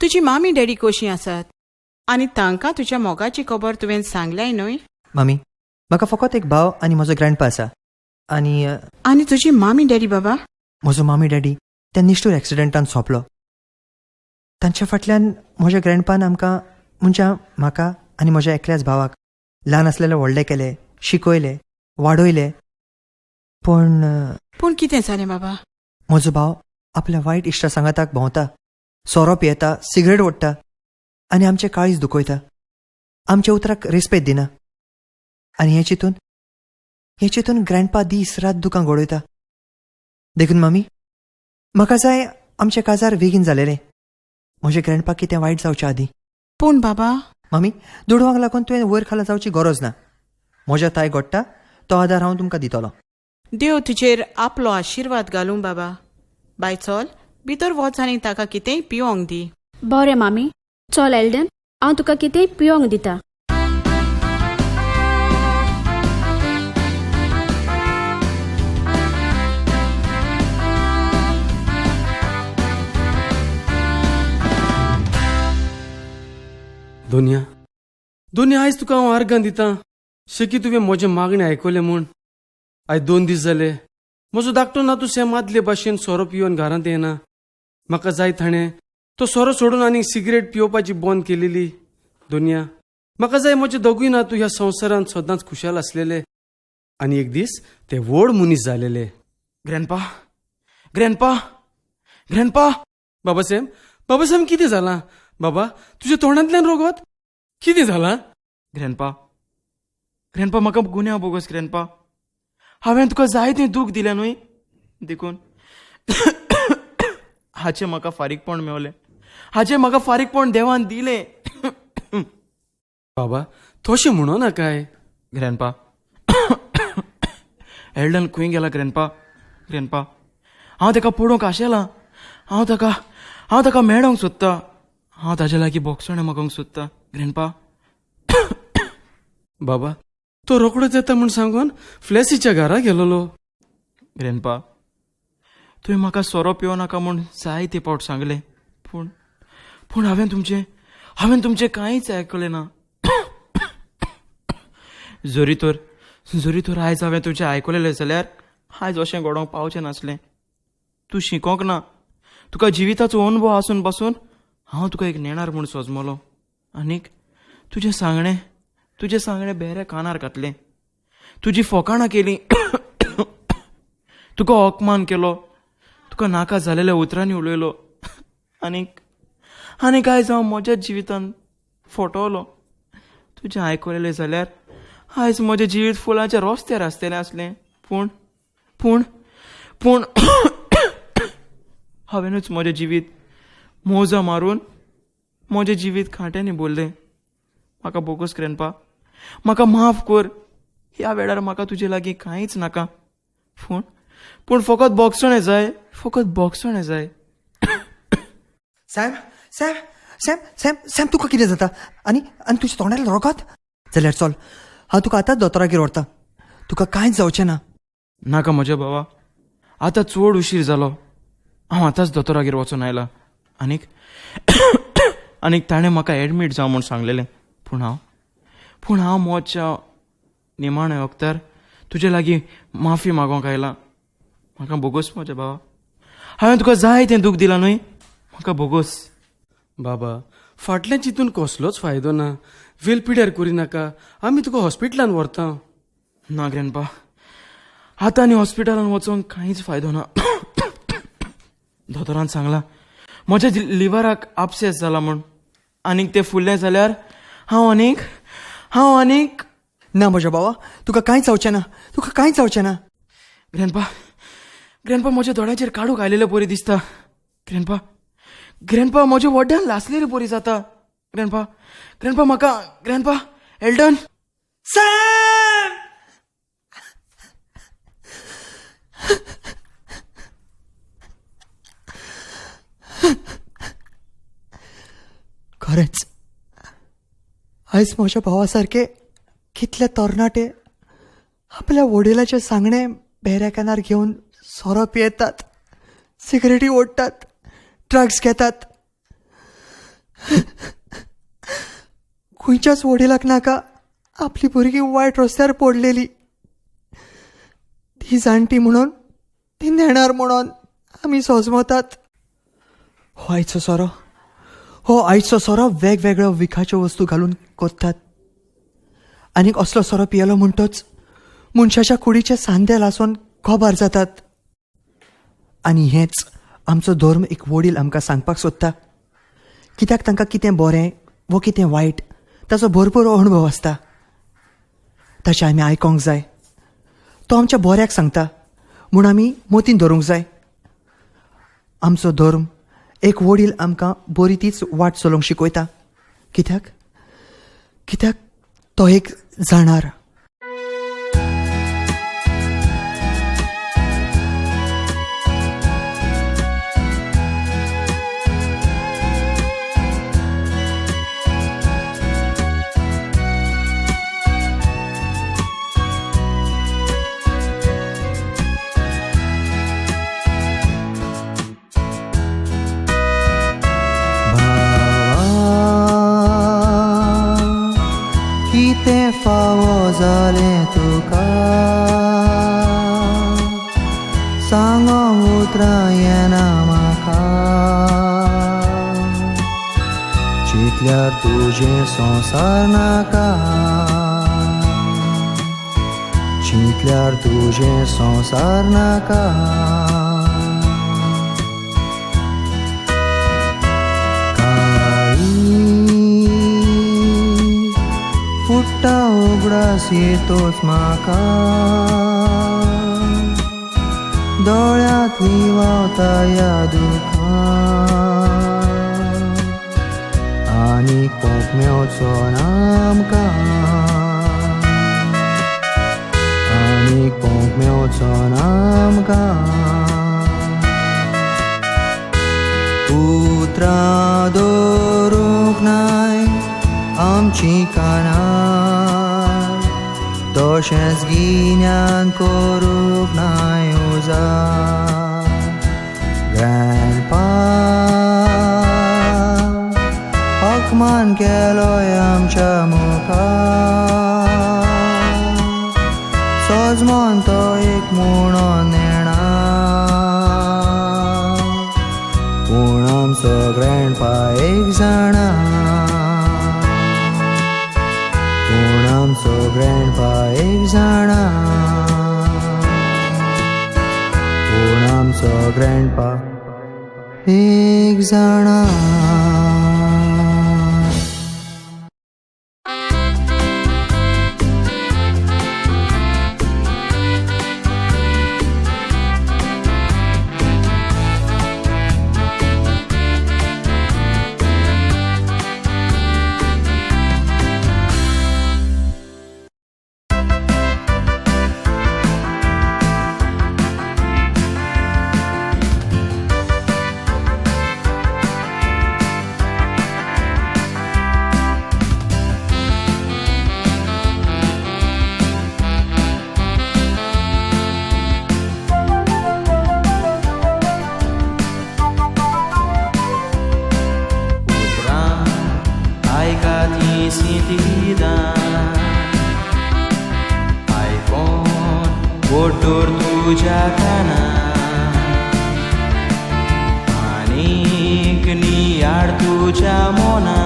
D: तुजी मामी डॅडी कशीं आसात आनी तांकां तुज्या मोगाची खबर तुवें सांगल्याय न्हय.
H: मम्मी म्हाका फकत एक भाव आनी म्हजो ग्रँडपा आसा.
D: आनी तुजी मामी डॅडी बाबा?
H: म्हजो मामी डॅडी त्या निश्ठूर एक्सिडेंटान सोंपलो. तांच्या फाटल्यान म्हज्या ग्रँडपान आमकां म्हाका आनी म्हज्या एकल्याच भावाक ल्हान आसलेले व्हडले केले, शिकयले, वाडयले. पूण
D: कितें जालें बाबा?
H: म्हजो भाव आपल्या वायट इश्टा सांगाताक भोंवता, सोरो पियेता, सिगरेट ओडटा आनी आमचें काळीज दुखयता. आमच्या उतराक रेस्पेद दिना. आनी हे चिंतून ग्रँडपा दीस रात दुकान घडयता. देखून मम्मी म्हाका जाय आमचें काजार बेगीन जालेलें. म्हज्या ग्रँडपाक कितें वायट जावचें आदीं.
D: पूण बाबा?
H: मम्मी दुडवांक लागून तुवें वयर खाला जावची गरज ना. म्हज्या ताय घडटा तो आदार हांव तुमकां दितलो.
D: देव तुजेर आपलो आशिर्वाद घालूं बाबा. बाय चल भितर वच आनी ताका कितेंय पिवोंक दी.
B: बरें मामी, चल एल्डन, हांव तुका कितेंय पिवोंक दिता.
F: दोनिया दोनिया आयज तुका हांव आर्गां दितां शेकी तुवें म्हजे मागणी आयकले म्हूण आयज 2 दीस जाले म्हजो धाकटो नातू सेम आदले भाशेन सोरो पिवन घरांत येना म्हाका जाय ताणें तो सोरो सोडून आनी सिगरेट पिवपाची बंद केलेली दोनिया म्हाका जाय म्हजे दोगूय नातू ह्या संवसारांत सदांच खुशाल आसलेले आनी एक दीस ते व्हड मनीस जालेले
A: ग्रॅनपा ग्रॅनपा ग्रॅनपा
F: बाबा सॅम कितें जालां बाबा तुज्या तोंडांतल्यान रोगोत कितें जालां
A: ग्रॅनपा ग्रॅनपा म्हाका गुन्या बोगस ग्रॅनपा हांवें तुका जाय तें दूख दिलें न्हय देखून हाचें म्हाका फारीकपण मेवलें हाचें म्हाका फारीकपण देवान दिलें
F: बाबा तशें म्हणो नाकाय
A: ग्रॅनपा एल्डन खंय गेला ग्रॅनपा ग्रॅनपा हांव ताका पळोवंक आशेलां हांव ताका मेळोंक सोदतां हांव ताजे लागीं बोगसणे मागोंक सोदतां ग्रॅनपा
F: बाबा तो रोकडोच येता म्हूण सांगून फ्लॅसीच्या घरा गेलोलो
A: ग्रॅनपा तुवें म्हाका सोरो पिवो नाका म्हूण जायते फावट सांगलें पूण हांवें तुमचें कांयच आयकलें ना जरी तर आयज हांवें तुजें आयकलेलें जाल्यार आयज अशें घडोवंक पावचें नासलें तूं शिकोंक ना तुका जिविताचो अनुभव आसून पासून हांव तुका एक नेणार म्हूण सोजमलो आनीक तुजें सांगणें बेऱ्या कानार घातलें तुजी फोकाणां केलीं तुका अपमान केलो तुका नाका जालेल्या उतरांनी उलयलो आनीक आयज हांव म्हज्या जिवितान फटवलो तुजें आयकलेलें जाल्यार आयज म्हजें जिवीत फुलांच्या रस्त्यार आसतलें आसलें पूण हांवेनूच म्हजें जिवीत मोजा मारून म्हजें जिवीत खाट्यांनी बोल्लें म्हाका बोगस ग्रॅनपा म्हाका माफ कर ह्या वेळार म्हाका तुजे लागीं कांयच नाका पूण फकत बोगसणें जाय
H: सॅम सॅम सॅम सॅम सॅम तुका कितें जाता आनी तुज्या तोंडार रोगत जाल्यार चल हांव तुका आतांच दोतोरागेर व्हरतां तुका कांयच जावचें ना
A: नाका म्हज्या बाबा आतां चड उशीर जालो हांव आतांच दोतोरागेर वचून आयलां आनीक ताणें म्हाका एडमीट जावं म्हूण सांगलेलें पूण हांव मोच्या निमाणे वक्तार तुजे लागीं माफी मागोंक आयलां म्हाका बोगस म्हज्या बाबा हांवें तुका जाय तें दूख दिलां न्हय म्हाका बोगस
F: बाबा फाटल्यान चिंतून कसलोच फायदो ना वेलपिड्यार करी नाका आमी तुका हॉस्पिटलान व्हरता
A: ना ग्रॅनपा आतां आनी हॉस्पिटलान वचोंक कांयच फायदो ना दोतोरान सांगलां म्हज्या लिव्हराक आपसेस जाला म्हूण आनीक तें फुल्लें जाल्यार हांव आनीक
H: ना म्हज्या बाबा तुका कांयच जावचें ना
A: ग्रॅनपा म्हज्या दोळ्याचेर काडूक आयलेलें बरी दिसता ग्रॅनपा म्हज्या वड्ड्यान लासलेली बरी जाता ग्रॅनपा म्हाका ग्रॅनपा एल्डन
H: खरेंच आयज म्हज्या भावा सारके कितले तरणाटे आपल्या वडिलाचे सांगणे बेऱ्या कानार घेवन सोरो पियेतात सिगरेटी ओडटात ड्रग्स घेतात खंयच्याच वडिलाक नाका आपली भुरगीं वायट रस्त्यार पडलेली ती जाणटी म्हणून ती नेणार म्हणून आमी सोजमतात हो आयचो सोरो वेगवेगळ्यो विखाच्यो वस्तू घालून कोत्तात आनीक असलो सोरो पियेलो म्हणटोच मनशाच्या कुडीचे सांदे लासून खोबार जातात आनी हेंच आमचो धर्म एक वडील आमकां सांगपाक सोदता कित्याक तांकां कितें बरें वो कितें वायट ताचो भरपूर अणभव आसता ताचें आमी आयकोंक जाय तो आमच्या बऱ्याक सांगता म्हूण आमी मतीन धरूंक जाय आमचो धर्म एक वडील आमकां बरी तीच वाट चलोवंक शिकयता कित्याक तो एक जाणार
I: जालें तुका सांगो उतरां येना म्हाका चिंतल्यार तुजें संवसार नाका चिंतल्यार तुजें संवसार नाका फुट्टा उगडास येतोच म्हाका दोळ्यांतली व्हांवता या दुखां आनी कोंक मेवचो ना आमकां आनी कोंक मेवचो ना आमकां उतरां दवरूंक नाय आमची कानार तशेंच गिन्यान करूंक नाय उजार ग्रॅण्डपा हकमान केलोय आमच्या मुखार सोजमोन तो एक म्हणो नेणा पूण आमचो ग्रॅण्डपा एक जाणा पूण आमचो ग्रॅण्डपा एक जाणा पूण आमचो ग्रॅण्डपा एक जाणा
A: बोटोर तुझ्या काना आनीक नियाड तुझ्या मोना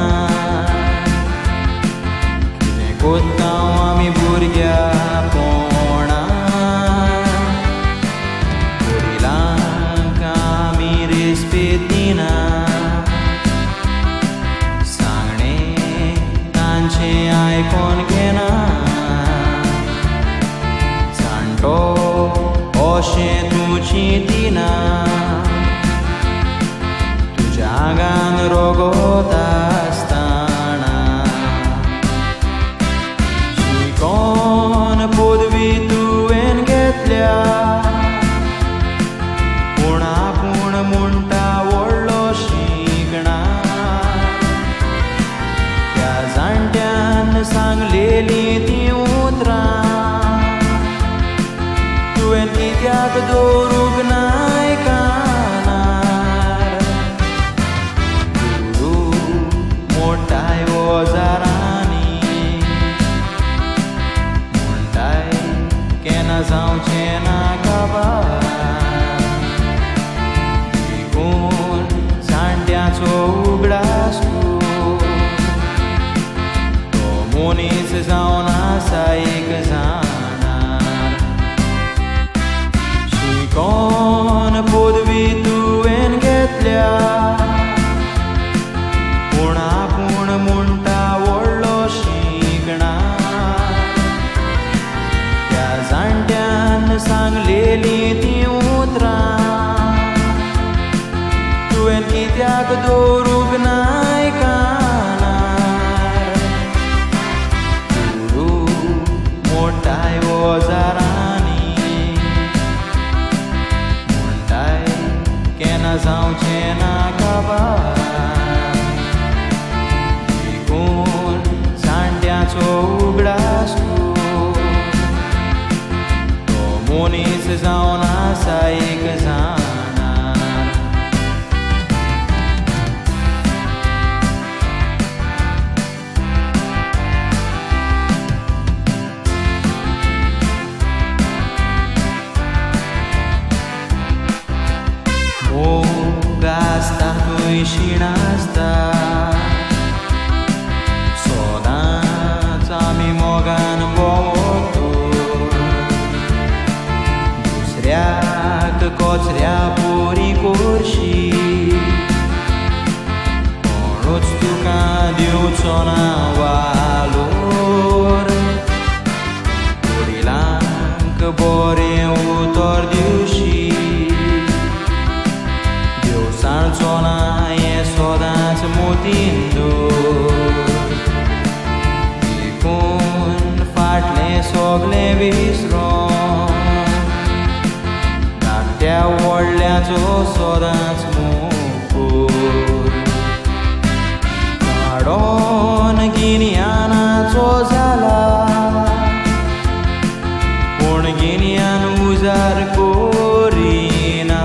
A: कितें कोत्ता आमी भुरग्या पोणा वडिलांक आमी रेस्पेद दिना सांगणें तांचें आयकोन घेना अशें तूं चिंतिना तुज्या आंगान रोगोत आसतना शिकोन पदवी तुवें घेतल्या पूण आपूण म्हणटा व्हडलो शिकणार त्या जाणट्यान सांगलेली तीं उतरां तुवें कित्याक दवरूंक नाय कानार गुरू मोठाय ओजारांनी म्हणटाय केन्ना जावचें ना काबार देखून जाणट्याचो उगडास तो मनीस जावन आसा एक जाण कोण पदवी तुवें घेतल्या पूण आपूण म्हणटा व्हडलो शिकणार त्या जाणट्यान सांगलेली तीं उतरां तुवें कित्याक दवरूंक नाय कानार गुरू मोठाय ओजारांनी केन्ना जावचें ना काबार देखून जाणट्याचो उगडास तो मनीस जावन आसा एक जाणार तुवें शीण आसता सोदांच आमी मोगान भोंवतो दुसऱ्याक कोचऱ्या पोरी कोरशी कोणूच तुका दिवचो ना वालोर वडिलांक बरें उतर दिवशी देवसाळचो ना हें सोदांच मोतीन दवर देखून फाटलें सगलें विसरोन धाकट्या व्हडल्याचो सोदांच मुकूर काडोन गिन्यानाचो जाला पूण गिन्यान उजार कोरिना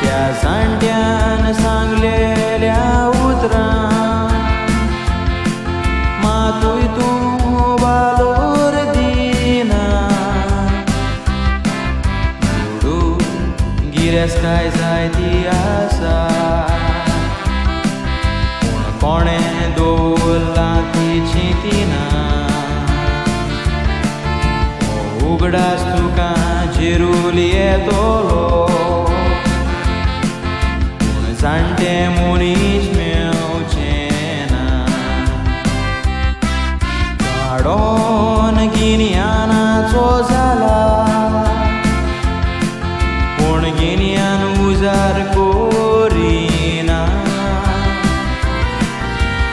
A: त्या जाणट्यान सांगलेल्या उतरां मातूय तूं वालोर दिना गिरेस्ताय जायती आसा पूण कोणें दवरला ती चिंतिना उगडास तुका जिरूल येतलो पूण जाणटे मनीस मेवचें ना काडोन गिन्यानाचो जाला पूण गिन्यान उजार कोरिना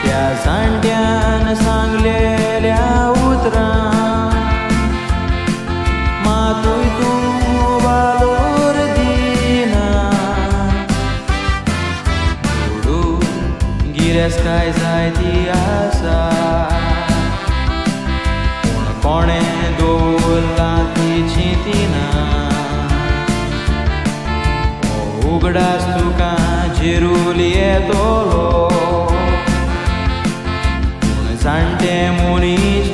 A: त्या जाणट्यान सांगलेल्या उतरां मातूय तूं वालोर दिना गिरेस्ताय जायती आसा पूण कोणें दवरला ती चिंतिना उगडास तुका जिरूल येतलो पूण जाणटे मनीस